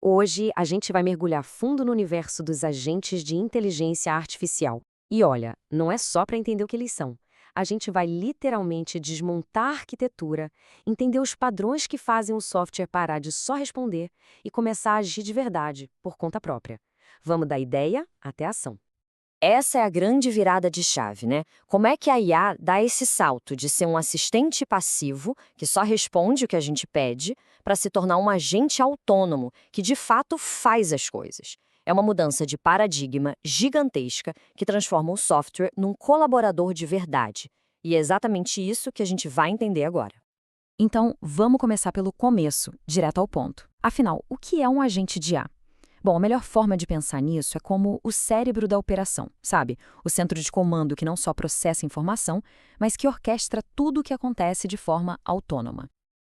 Hoje a gente vai mergulhar fundo no universo dos agentes de inteligência artificial. E olha, não é só para entender o que eles são. A gente vai literalmente desmontar a arquitetura, entender os padrões que fazem o software parar de só responder e começar a agir de verdade, por conta própria. Vamos da ideia até a ação. Essa é a grande virada de chave, né? Como é que a IA dá esse salto de ser um assistente passivo, que só responde o que a gente pede, para se tornar um agente autônomo, que de fato faz as coisas? É uma mudança de paradigma gigantesca que transforma o software num colaborador de verdade. E é exatamente isso que a gente vai entender agora. Então, vamos começar pelo começo, direto ao ponto. Afinal, o que é um agente de IA? Bom, a melhor forma de pensar nisso é como o cérebro da operação, sabe? O centro de comando que não só processa informação, mas que orquestra tudo o que acontece de forma autônoma.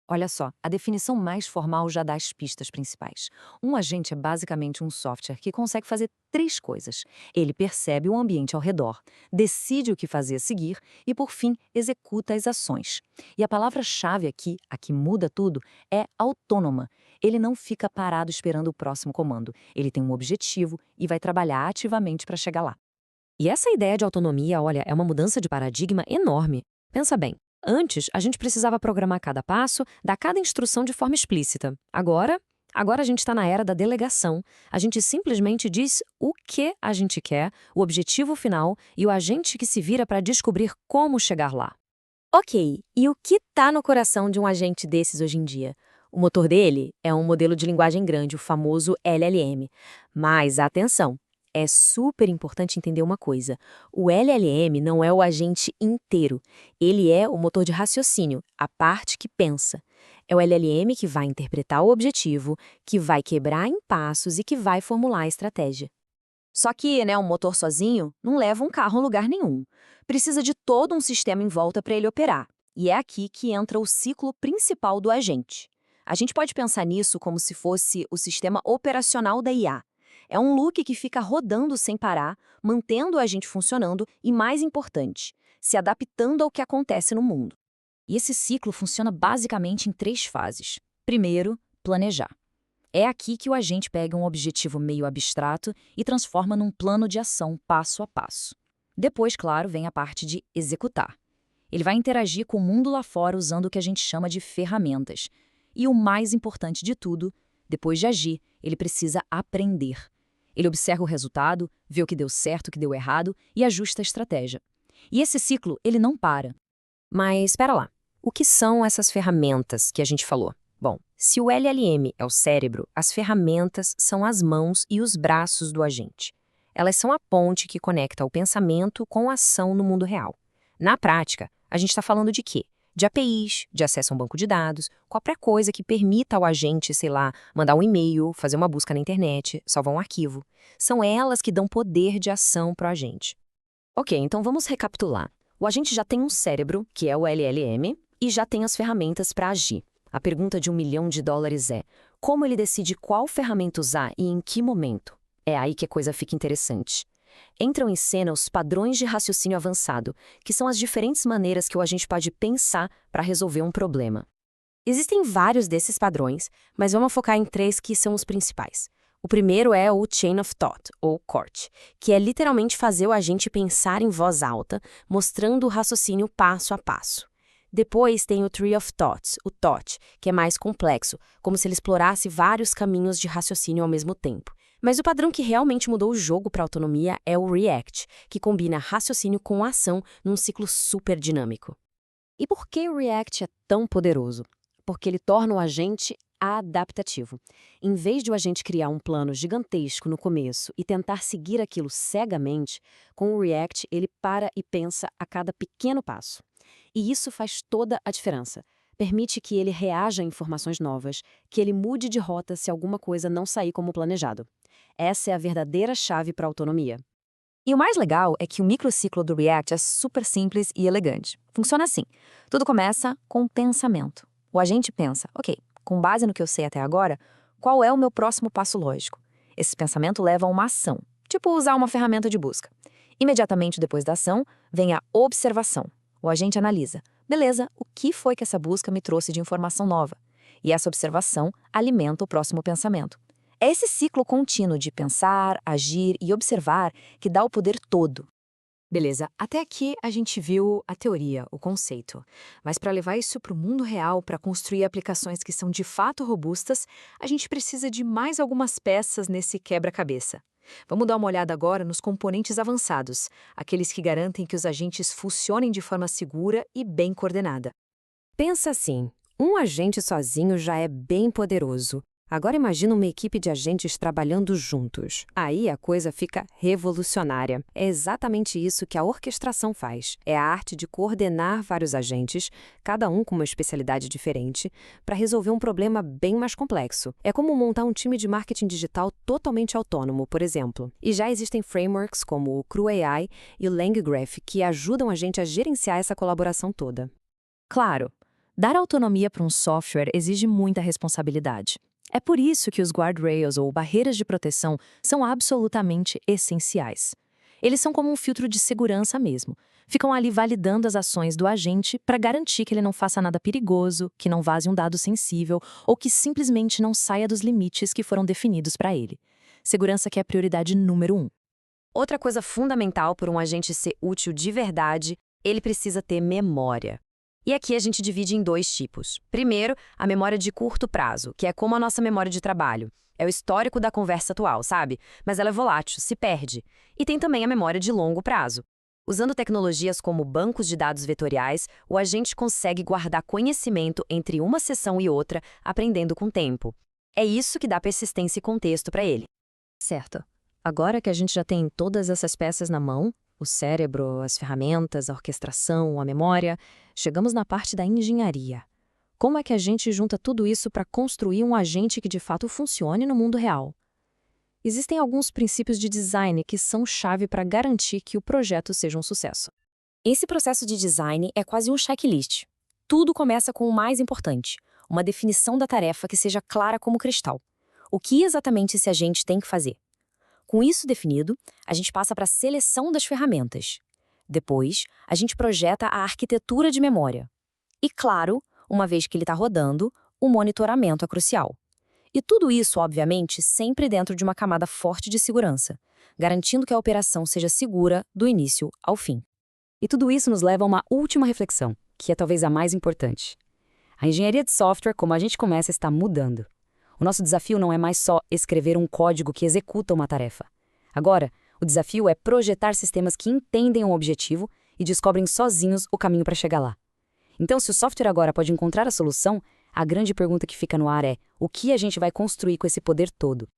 Olha só, a definição mais formal já dá as pistas principais. Um agente é basicamente um software que consegue fazer três coisas. Ele percebe o ambiente ao redor, decide o que fazer a seguir e, por fim, executa as ações. E a palavra-chave aqui, a que muda tudo, é autônoma. Ele não fica parado esperando o próximo comando. Ele tem um objetivo e vai trabalhar ativamente para chegar lá. E essa ideia de autonomia, olha, é uma mudança de paradigma enorme. Pensa bem. Antes, a gente precisava programar cada passo, dar cada instrução de forma explícita. Agora a gente está na era da delegação. A gente simplesmente diz o que a gente quer, o objetivo final e o agente que se vira para descobrir como chegar lá. Ok, e o que está no coração de um agente desses hoje em dia? O motor dele é um modelo de linguagem grande, o famoso LLM. Mas atenção! É super importante entender uma coisa. O LLM não é o agente inteiro. Ele é o motor de raciocínio, a parte que pensa. É o LLM que vai interpretar o objetivo, que vai quebrar em passos e que vai formular a estratégia. Só que, um motor sozinho não leva um carro a lugar nenhum. Precisa de todo um sistema em volta para ele operar. E é aqui que entra o ciclo principal do agente. A gente pode pensar nisso como se fosse o sistema operacional da IA. É um loop que fica rodando sem parar, mantendo o agente funcionando e, mais importante, se adaptando ao que acontece no mundo. E esse ciclo funciona basicamente em três fases. Primeiro, planejar. É aqui que o agente pega um objetivo meio abstrato e transforma num plano de ação passo a passo. Depois, claro, vem a parte de executar. Ele vai interagir com o mundo lá fora usando o que a gente chama de ferramentas. E o mais importante de tudo, depois de agir, ele precisa aprender. Ele observa o resultado, vê o que deu certo, o que deu errado e ajusta a estratégia. E esse ciclo, ele não para. Mas espera lá, o que são essas ferramentas que a gente falou? Bom, se o LLM é o cérebro, as ferramentas são as mãos e os braços do agente. Elas são a ponte que conecta o pensamento com a ação no mundo real. Na prática, a gente está falando de quê? De APIs, de acesso a um banco de dados, qualquer coisa que permita ao agente, sei lá, mandar um e-mail, fazer uma busca na internet, salvar um arquivo. São elas que dão poder de ação para o agente. Ok, então vamos recapitular. O agente já tem um cérebro, que é o LLM, e já tem as ferramentas para agir. A pergunta de $1 milhão é: como ele decide qual ferramenta usar e em que momento? É aí que a coisa fica interessante. Entram em cena os padrões de raciocínio avançado, que são as diferentes maneiras que o agente pode pensar para resolver um problema. Existem vários desses padrões, mas vamos focar em três que são os principais. O primeiro é o Chain of Thought, ou CORT, que é literalmente fazer o agente pensar em voz alta, mostrando o raciocínio passo a passo. Depois tem o Tree of Thoughts, o THOT, que é mais complexo, como se ele explorasse vários caminhos de raciocínio ao mesmo tempo. Mas o padrão que realmente mudou o jogo para a autonomia é o REACT, que combina raciocínio com ação num ciclo super dinâmico. E por que o REACT é tão poderoso? Porque ele torna o agente adaptativo. Em vez de o agente criar um plano gigantesco no começo e tentar seguir aquilo cegamente, com o REACT ele para e pensa a cada pequeno passo. E isso faz toda a diferença. Permite que ele reaja a informações novas, que ele mude de rota se alguma coisa não sair como planejado. Essa é a verdadeira chave para a autonomia. E o mais legal é que o microciclo do React é super simples e elegante. Funciona assim. Tudo começa com pensamento. O agente pensa, ok, com base no que eu sei até agora, qual é o meu próximo passo lógico? Esse pensamento leva a uma ação, tipo usar uma ferramenta de busca. Imediatamente depois da ação, vem a observação. O agente analisa, beleza, o que foi que essa busca me trouxe de informação nova? E essa observação alimenta o próximo pensamento. É esse ciclo contínuo de pensar, agir e observar que dá o poder todo. Beleza, até aqui a gente viu a teoria, o conceito. Mas para levar isso para o mundo real, para construir aplicações que são de fato robustas, a gente precisa de mais algumas peças nesse quebra-cabeça. Vamos dar uma olhada agora nos componentes avançados, aqueles que garantem que os agentes funcionem de forma segura e bem coordenada. Pensa assim, um agente sozinho já é bem poderoso. Agora imagina uma equipe de agentes trabalhando juntos. Aí a coisa fica revolucionária. É exatamente isso que a orquestração faz. É a arte de coordenar vários agentes, cada um com uma especialidade diferente, para resolver um problema bem mais complexo. É como montar um time de marketing digital totalmente autônomo, por exemplo. E já existem frameworks como o CrewAI e o LangGraph que ajudam a gente a gerenciar essa colaboração toda. Claro, dar autonomia para um software exige muita responsabilidade. É por isso que os guardrails ou barreiras de proteção são absolutamente essenciais. Eles são como um filtro de segurança mesmo. Ficam ali validando as ações do agente para garantir que ele não faça nada perigoso, que não vaze um dado sensível ou que simplesmente não saia dos limites que foram definidos para ele. Segurança que é a prioridade número 1. Outra coisa fundamental para um agente ser útil de verdade, ele precisa ter memória. E aqui a gente divide em 2 tipos. Primeiro, a memória de curto prazo, que é como a nossa memória de trabalho. É o histórico da conversa atual, sabe? Mas ela é volátil, se perde. E tem também a memória de longo prazo. Usando tecnologias como bancos de dados vetoriais, o agente consegue guardar conhecimento entre uma sessão e outra, aprendendo com o tempo. É isso que dá persistência e contexto para ele. Certo. Agora que a gente já tem todas essas peças na mão, o cérebro, as ferramentas, a orquestração, a memória, chegamos na parte da engenharia. Como é que a gente junta tudo isso para construir um agente que de fato funcione no mundo real? Existem alguns princípios de design que são chave para garantir que o projeto seja um sucesso. Esse processo de design é quase um checklist. Tudo começa com o mais importante, uma definição da tarefa que seja clara como cristal. O que exatamente esse agente tem que fazer? Com isso definido, a gente passa para a seleção das ferramentas. Depois, a gente projeta a arquitetura de memória. E, claro, uma vez que ele está rodando, o monitoramento é crucial. E tudo isso, obviamente, sempre dentro de uma camada forte de segurança, garantindo que a operação seja segura do início ao fim. E tudo isso nos leva a uma última reflexão, que é talvez a mais importante. A engenharia de software, como a gente começa, está mudando. O nosso desafio não é mais só escrever um código que executa uma tarefa. Agora, o desafio é projetar sistemas que entendem o objetivo e descobrem sozinhos o caminho para chegar lá. Então, se o software agora pode encontrar a solução, a grande pergunta que fica no ar é: o que a gente vai construir com esse poder todo?